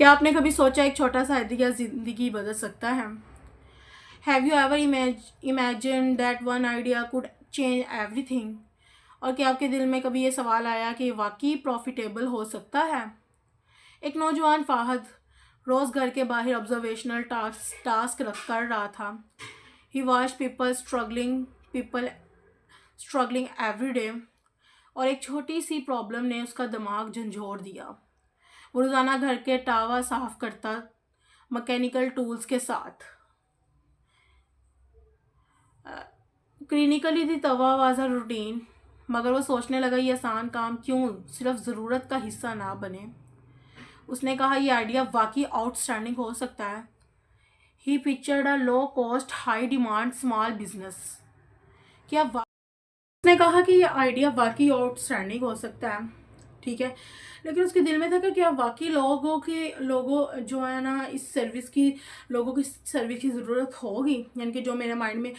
क्या आपने कभी सोचा एक छोटा सा आइडिया ज़िंदगी बदल सकता है? Have you ever imagine that one idea could change everything? और क्या आपके दिल में कभी ये सवाल आया कि वाकई प्रॉफिटेबल हो सकता है? एक नौजवान फाहद रोज़ घर के बाहर ऑब्जर्वेशनल टास्क रख कर रहा था। He watch people struggling every day. और एक छोटी सी प्रॉब्लम ने उसका दिमाग झंझोड़ दिया। वो रोज़ाना घर के टावा साफ करता, मैकेनिकल टूल्स के साथ। क्लिनिकली थी तवा वाज अ रूटीन, मगर वो सोचने लगा ये आसान काम क्यों सिर्फ ज़रूरत का हिस्सा ना बने। उसने कहा ये आइडिया वाकई आउटस्टैंडिंग हो सकता है। He pictured a low cost high demand small business. क्या उसने कहा कि ये आइडिया वाकई आउटस्टैंडिंग हो सकता है, ठीक है। लेकिन उसके दिल में था कि क्या वाकई लोगों जो है ना लोगों की सर्विस की ज़रूरत होगी। यानी कि जो मेरे माइंड में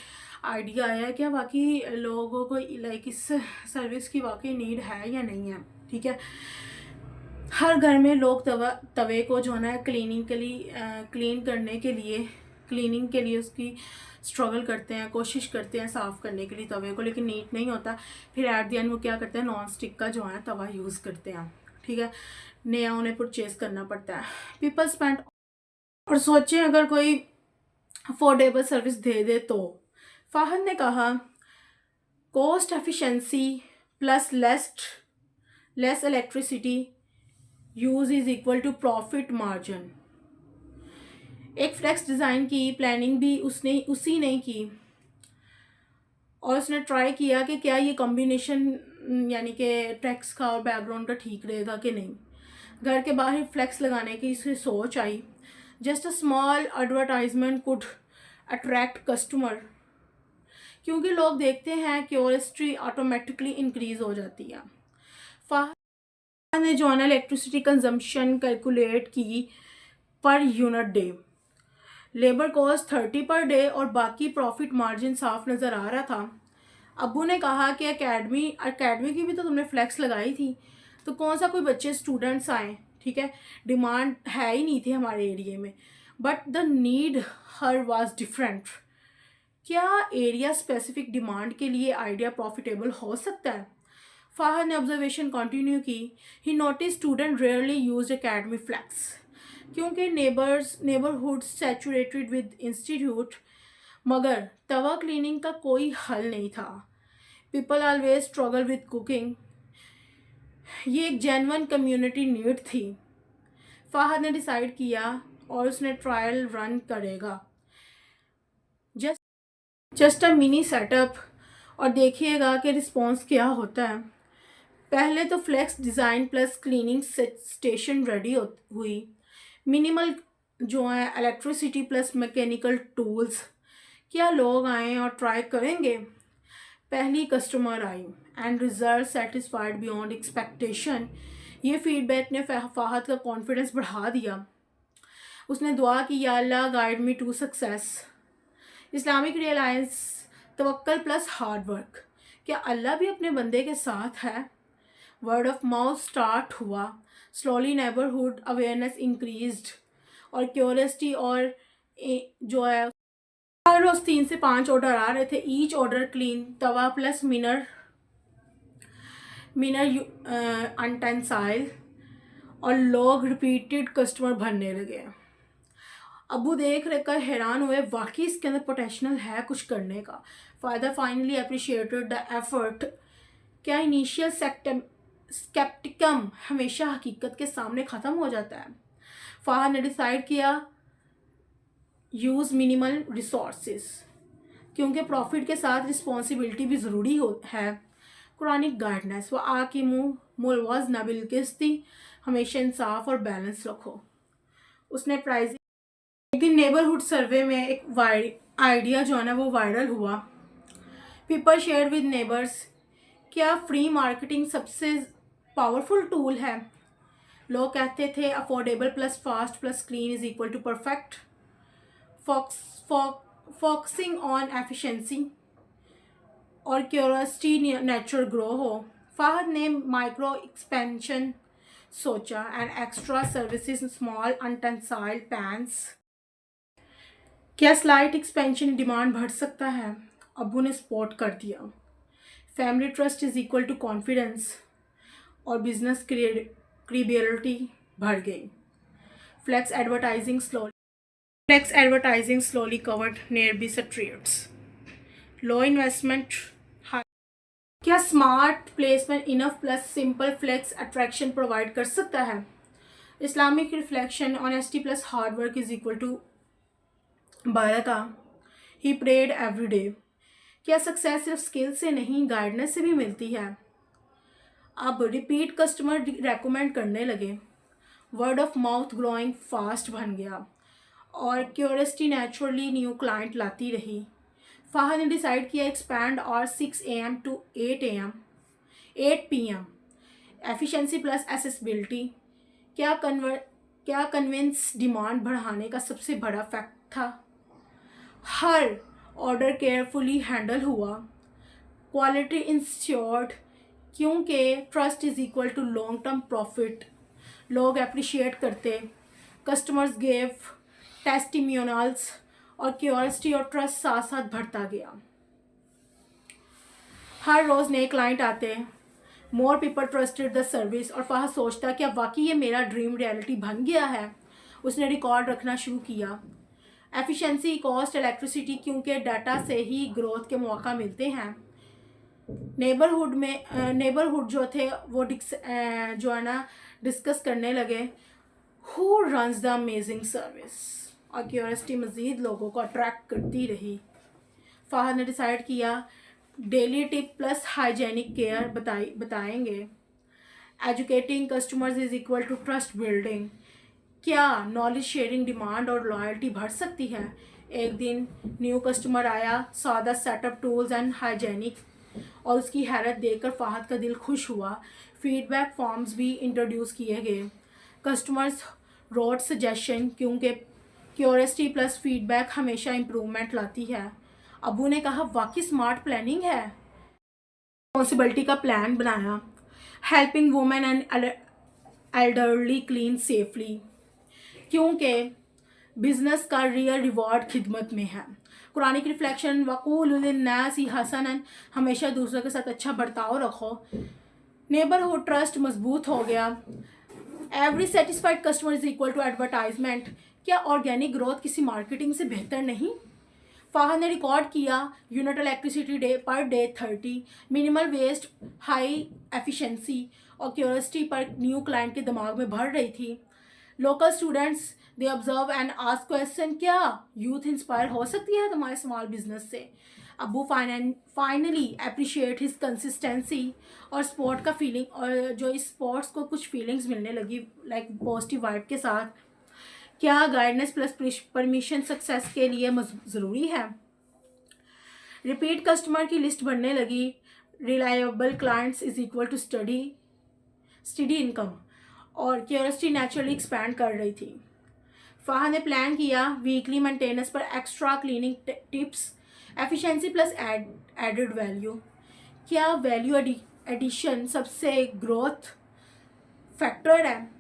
आइडिया आया है, क्या वाकई लोगों को लाइक इस सर्विस की वाकई नीड है या नहीं है, ठीक है। हर घर में लोग तवे को जो है ना क्लीनिंग के लिए उसकी स्ट्रगल करते हैं, कोशिश करते हैं साफ़ करने के लिए तवे को, लेकिन नीट नहीं होता। फिर एट द एंड वो क्या करते हैं, नॉन स्टिक का जो है तवा यूज़ करते हैं, ठीक है। नया उन्हें परचेज़ करना पड़ता है। पीपल स्पेंड और सोचें अगर कोई अफोर्डेबल सर्विस दे दे तो। फाहद ने कहा cost efficiency plus less electricity use is equal to profit margin. एक फ्लेक्स डिज़ाइन की प्लानिंग भी उसी ने की, और उसने ट्राई किया कि क्या ये कॉम्बिनेशन यानी कि टेक्स्ट का और बैकग्राउंड का ठीक रहेगा कि नहीं। घर के बाहर फ्लेक्स लगाने की इसे सोच आई। Just a small advertisement could attract customer, क्योंकि लोग देखते हैं क्यूरियोसिटी ऑटोमेटिकली इंक्रीज हो जाती है। फाहद ने जो है ना इलेक्ट्रिसिटी कंजम्पशन कैलकुलेट की per unit day, labour cost 30 per day और बाकी प्रॉफिट मार्जिन साफ नज़र आ रहा था। अब्बू ने कहा कि एकेडमी की भी तो तुमने फ्लैक्स लगाई थी, तो कौन सा कोई बच्चे स्टूडेंट्स आए, ठीक है। डिमांड है ही नहीं थी हमारे एरिया में, but the need her was different. क्या एरिया स्पेसिफिक डिमांड के लिए आइडिया प्रॉफिटेबल हो सकता है? फाहद ने ऑब्जर्वेशन कंटिन्यू की। He notice student rarely use academy flex, क्योंकि नेबरहुड सैचुरेटेड विद इंस्टीट्यूट। मगर तवा क्लीनिंग का कोई हल नहीं था। People always struggle with cooking. ये एक जेन्युइन कम्युनिटी नीड थी। फाहद ने डिसाइड किया और उसने ट्रायल रन करेगा, जस्ट अ मिनी सेटअप, और देखिएगा कि रिस्पॉन्स क्या होता है। पहले तो flex design plus cleaning station ready हुई। मिनिमल जो है इलेक्ट्रिसिटी प्लस मैकेनिकल टूल्स। क्या लोग आए और ट्राई करेंगे? पहली customer I and result satisfied beyond expectation. ये फीडबैक ने फाहद का कॉन्फिडेंस बढ़ा दिया। उसने दुआ की, या अल्लाह guide me to success. Islamic reliance, तवक्कल प्लस हार्ड वर्क। क्या अल्लाह भी अपने बंदे के साथ है? वर्ड ऑफ माउथ स्टार्ट हुआ। स्लोली नेबरहुड अवेयरनेस इंक्रीज्ड, और क्यूरियोसिटी और जो है हर रोज़ 3 से 5 ऑर्डर आ रहे थे। ईच ऑर्डर क्लीन तवा प्लस मिनर अनटेंसाइल, और लोग रिपीटेड कस्टमर भरने लगे। अबू देख रहे कर हैरान हुए, वाकई इसके अंदर पोटेंशियल है कुछ करने का। Father finally appreciated the effort. क्या इनिशियल स्केप्टिकम हमेशा हकीकत के सामने ख़त्म हो जाता है? फाहद ने डिसाइड किया यूज़ मिनिमल रिसोर्सेज, क्योंकि प्रॉफिट के साथ रिस्पॉन्सिबिलिटी भी ज़रूरी है। कुरानिक गाइडनेस, वह आकिमु मुलवज़ नबिल किस्ती, हमेशा इंसाफ और बैलेंस रखो। उसने प्राइस एक दिन नेबरहुड सर्वे में एक आइडिया जो है ना वो वायरल हुआ। पीपल शेयर विद नेबर्स, क्या फ्री मार्केटिंग सबसे पावरफुल टूल है? लोग कहते थे affordable plus fast plus clean is equal to perfect. Focusing on efficiency और क्यूरियोसिटी नेचुरल ग्रो हो। फाहद ने माइक्रो एक्सपेंशन सोचा एंड एक्स्ट्रा सर्विसेज स्मॉल अनटेंसाइल्ड पैंस। क्या स्लाइट एक्सपेंशन डिमांड बढ़ सकता है? अबू ने सपोर्ट कर दिया। Family trust is equal to confidence और बिजनेस क्रेडिबिलिटी बढ़ गई। Flex advertising slowly covered nearby streets। Low investment high. क्या smart placement enough plus simple flex attraction provide कर सकता है? Islamic reflection honesty plus hard work is equal to बरका। He prayed every day. क्या success सिर्फ skill से नहीं guidance से भी मिलती है? अब रिपीट कस्टमर रेकमेंड करने लगे। Word of mouth growing fast बन गया और क्यूरियोसिटी नेचुरली न्यू क्लाइंट लाती रही। फाहद ने डिसाइड किया एक्सपैंड और 6 AM to 8 PM। Efficiency plus accessibility. क्या कन्विंस डिमांड बढ़ाने का सबसे बड़ा फैक्ट था? हर ऑर्डर केयरफुली हैंडल हुआ। क्वालिटी इंश्योर्ड क्योंकि trust is equal to long term profit. लोग अप्रिशिएट करते। कस्टमर्स गेव टेस्टिमोनियल्स और क्यूरियोसिटी और ट्रस्ट साथ साथ बढ़ता गया। हर रोज़ नए क्लाइंट आते। More people trusted the service और फाहद सोचता क्या वाकई ये मेरा ड्रीम रियलिटी बन गया है। उसने रिकॉर्ड रखना शुरू किया। एफिशिएंसी कॉस्ट इलेक्ट्रिसिटी क्योंकि डाटा से ही ग्रोथ के मौका मिलते हैं। नेबरहुड जो थे वो जो है ना डिस्कस करने लगे who runs the amazing service और क्यूरियोसिटी मज़ीद लोगों को अट्रैक्ट करती रही। फाहद ने डिसाइड किया daily tip plus hygienic care बताएंगे। Educating customers is equal to trust building. क्या नॉलेज शेयरिंग डिमांड और लॉयल्टी बढ़ सकती है? एक दिन न्यू कस्टमर आया, सादा सेटअप टूल्स एंड हाइजेनिक और उसकी हैरत देखकर फाहद का दिल खुश हुआ। फीडबैक फॉर्म्स भी इंट्रोड्यूस किए गए। कस्टमर्स रोड सजेशन क्योंकि क्यूरियोसिटी प्लस फीडबैक हमेशा इम्प्रूवमेंट लाती है। अबू ने कहा वाकई स्मार्ट प्लानिंग है। रिस्पॉन्सिबिलिटी का प्लान बनाया। Helping women and elderly clean safely क्योंकि बिजनेस का रियल रिवॉर्ड खिदमत में है। कुरानिक रिफ्लेक्शन वक़ूलु लिन्नासी हसनन हमेशा दूसरों के साथ अच्छा बर्ताव रखो। नेबरहुड ट्रस्ट मजबूत हो गया। Every satisfied customer is equal to advertisement. क्या ऑर्गेनिक ग्रोथ किसी मार्केटिंग से बेहतर नहीं? फाहद ने रिकॉर्ड किया unit electricity per day 30। Minimal waste high efficiency और क्यूरियोसिटी पर न्यू क्लाइंट के दिमाग में भर रही थी। Local students they observe and ask question क्या यूथ इंस्पायर हो सकती है तुम्हारे स्मॉल बिजनेस से? अबू फाइनली अप्रिशिएट हिज कंसिस्टेंसी और स्पोर्ट का फीलिंग और जो इस स्पोर्ट्स को कुछ फीलिंग्स मिलने लगी लाइक पॉजिटिव वाइब के साथ। क्या गाइडेंस प्लस परमिशन सक्सेस के लिए ज़रूरी है? रिपीट कस्टमर की लिस्ट बढ़ने लगी। Reliable clients is equal to steady income और क्यूरियोसिटी नेचुरली एक्सपैंड कर रही थी। फाहद ने प्लान किया वीकली मेंटेनेंस पर extra cleaning tips. Efficiency plus added value. क्या वैल्यू एडिशन सबसे ग्रोथ फैक्टर है?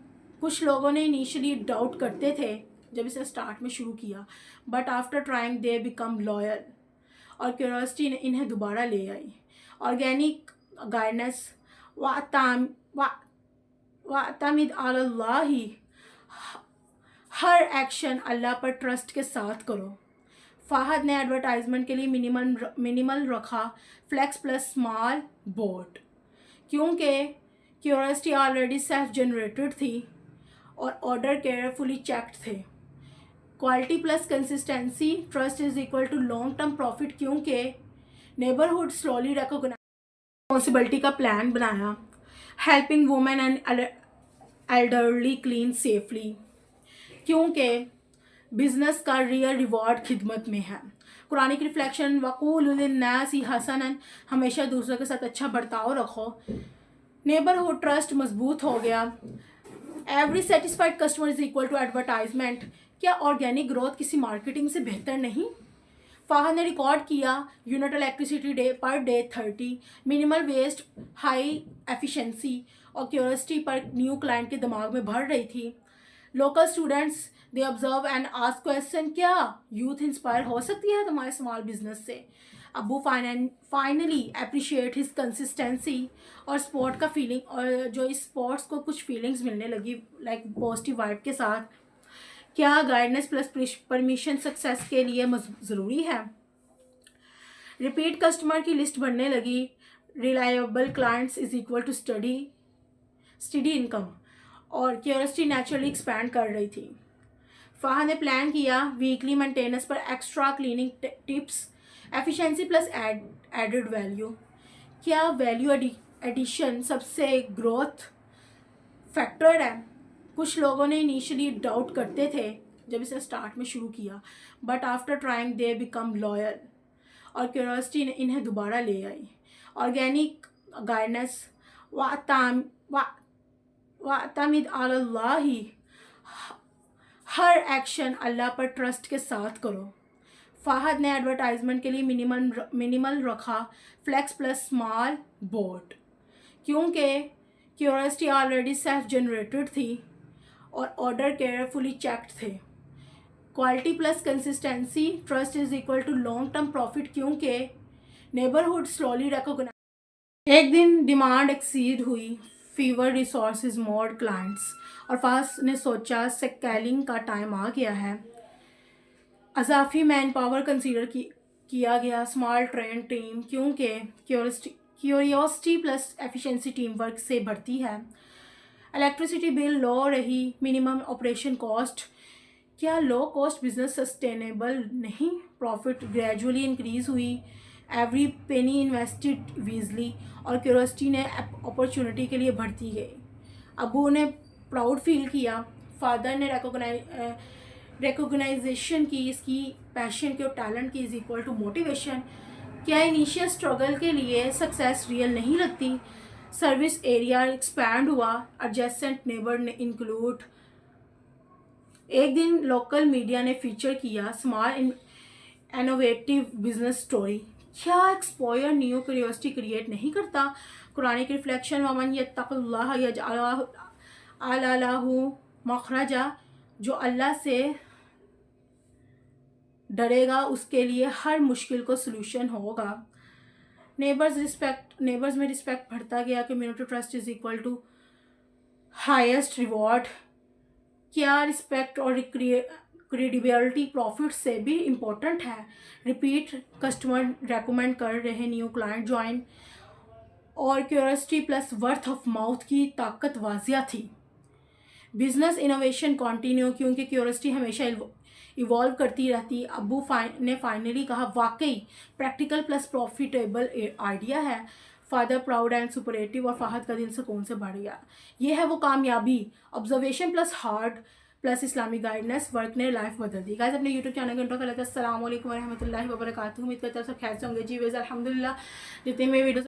कुछ लोगों ने इनिशियली डाउट करते थे जब इसे स्टार्ट में शुरू किया, but after trying they become loyal और क्यूरियोसिटी ने इन्हें दोबारा ले आई। ऑर्गेनिक गाइडेंस वातमिद अलल्लाही हर एक्शन अल्लाह पर ट्रस्ट के साथ करो। फाहद ने एडवर्टाइजमेंट के लिए मिनिमल रखा। फ्लेक्स प्लस स्मॉल बोर्ड क्योंकि क्यूरियोसिटी ऑलरेडी सेल्फ जनरेटेड थी और ऑर्डर केयरफुली चेक्ड थे। Quality plus consistency trust is equal to long term profit क्योंकि नेबरहुड स्लोली रिकॉग्नाइज रिस्पॉन्सिबिलिटी का प्लान बनाया। Helping women and elderly clean safely क्योंकि business का real reward खिदमत में है। कुरानिक रिफ्लेक्शन वक़ूलु लिन्नासी हसनन हमेशा दूसरों के साथ अच्छा बर्ताव रखो। नेबरहुड ट्रस्ट मजबूत हो गया। Every satisfied customer is equal to advertisement. क्या ऑर्गेनिक ग्रोथ किसी मार्केटिंग से बेहतर नहीं? फाहद ने रिकॉर्ड किया unit electricity per day 30। Minimal waste high efficiency और क्यूरियोसिटी पर न्यू क्लाइंट के दिमाग में भर रही थी। Local students they observe and ask question, क्या यूथ इंस्पायर हो सकती है तुम्हारे स्मॉल बिजनेस से? अब्बू फाइनली अप्रिशिएट हिज कंसिस्टेंसी और स्पोर्ट का फीलिंग, और जो इस स्पोर्ट्स को कुछ फीलिंग्स मिलने लगी लाइक पॉजिटिव वाइब के साथ। क्या गाइडेंस प्लस परमिशन सक्सेस के लिए ज़रूरी है? रिपीट कस्टमर की लिस्ट बढ़ने लगी। Reliable clients is equal to steady income, और क्यूरियोसिटी नेचुरली एक्सपैंड कर रही थी। फ़ाहद ने प्लान किया वीकली मेंटेनेंस पर extra cleaning tips, efficiency plus added value. क्या वैल्यू एडिशन सबसे ग्रोथ फैक्टर है? कुछ लोगों ने इनिशियली डाउट करते थे जब इसे स्टार्ट में शुरू किया, but after trying they become loyal, और क्यूरियोसिटी ने इन्हें दोबारा ले आई। ऑर्गेनिक गाइडेंस वातमिद अलल्लाही, हर एक्शन अल्लाह पर ट्रस्ट के साथ करो। फ़ाहद ने एडवर्टाइजमेंट के लिए मिनिमल रखा, फ्लेक्स प्लस स्मॉल बोर्ड, क्योंकि क्यूरियोसिटी ऑलरेडी सेल्फ जनरेटेड थी और ऑर्डर केयरफुली चेक्ड थे। Quality plus consistency, trust is equal to long term profit, क्योंकि नेबरहुड स्लोली रिकॉग्नाइज। एक दिन डिमांड एक्सीड हुई, फीवर रिसोर्सेज मोर क्लाइंट्स, और फ़ाहद ने सोचा स्केलिंग का टाइम आ गया है। अजाफी मैन पावर कंसीडर किया गया, स्मॉल ट्रेन टीम, क्योंकि curiosity plus efficiency team work से बढ़ती है। इलेक्ट्रिसिटी बिल लो रही, मिनिमम ऑपरेशन कॉस्ट। क्या लो कॉस्ट बिजनेस सस्टेनेबल नहीं? प्रॉफिट ग्रेजुअली इंक्रीज हुई, एवरी पेनी इन्वेस्टेड वीजली, और क्यूरियोसिटी ने अपॉर्चुनिटी के लिए बढ़ती गई। अबू ने प्राउड फील किया, फादर ने रिकॉग्नाइजेशन की इसकी पैशन के और टैलेंट की इज इक्वल टू मोटिवेशन। क्या इनिशियल स्ट्रगल के लिए सक्सेस रियल नहीं लगती? सर्विस एरिया एक्सपैंड हुआ, एडजेसेंट नेबर ने इंक्लूड। एक दिन लोकल मीडिया ने फीचर किया स्मॉल इनोवेटिव बिजनेस स्टोरी। क्या एक्सपोयर न्यू क्यूरियोसिटी क्रिएट नहीं करता? कुरानिक रिफ्लेक्शन, वमन यत्तक़िल्लाह यजअल लहू मखरजा, जो अल्लाह से डरेगा उसके लिए हर मुश्किल को सलूशन होगा। नेबर्स में रिस्पेक्ट बढ़ता गया, community trust is equal to highest reward. क्या रिस्पेक्ट और क्रेडिबिलिटी प्रॉफिट से भी इम्पोर्टेंट है? रिपीट कस्टमर रेकमेंड कर रहे न्यू क्लाइंट ज्वाइन, और curiosity plus word of mouth की ताकत वाजिया थी। बिजनेस इनोवेशन कंटिन्यू, क्योंकि क्यूरियोसिटी हमेशा इवॉल्व करती रहती। अब्बू ने फाइनली कहा वाकई प्रैक्टिकल प्लस प्रॉफिटेबल आइडिया है। फादर प्राउड एंड सुपरेटिव, और फ़ाहद का दिल सुकून से बढ़ गया। ये है वो कामयाबी। Observation plus hard plus Islamic guidance work ने लाइफ बदल दी। गाइस अपने यूट्यूब चैनल को इंट्रो कर लेते हैं। अस्सलाम वालेकुम वरहमतुल्लाहि वबरकातुहू। उम्मीद करते हैं सब खैर से होंगे। जी वैसे अल्हम्दुलिल्लाह जितने में वीडियो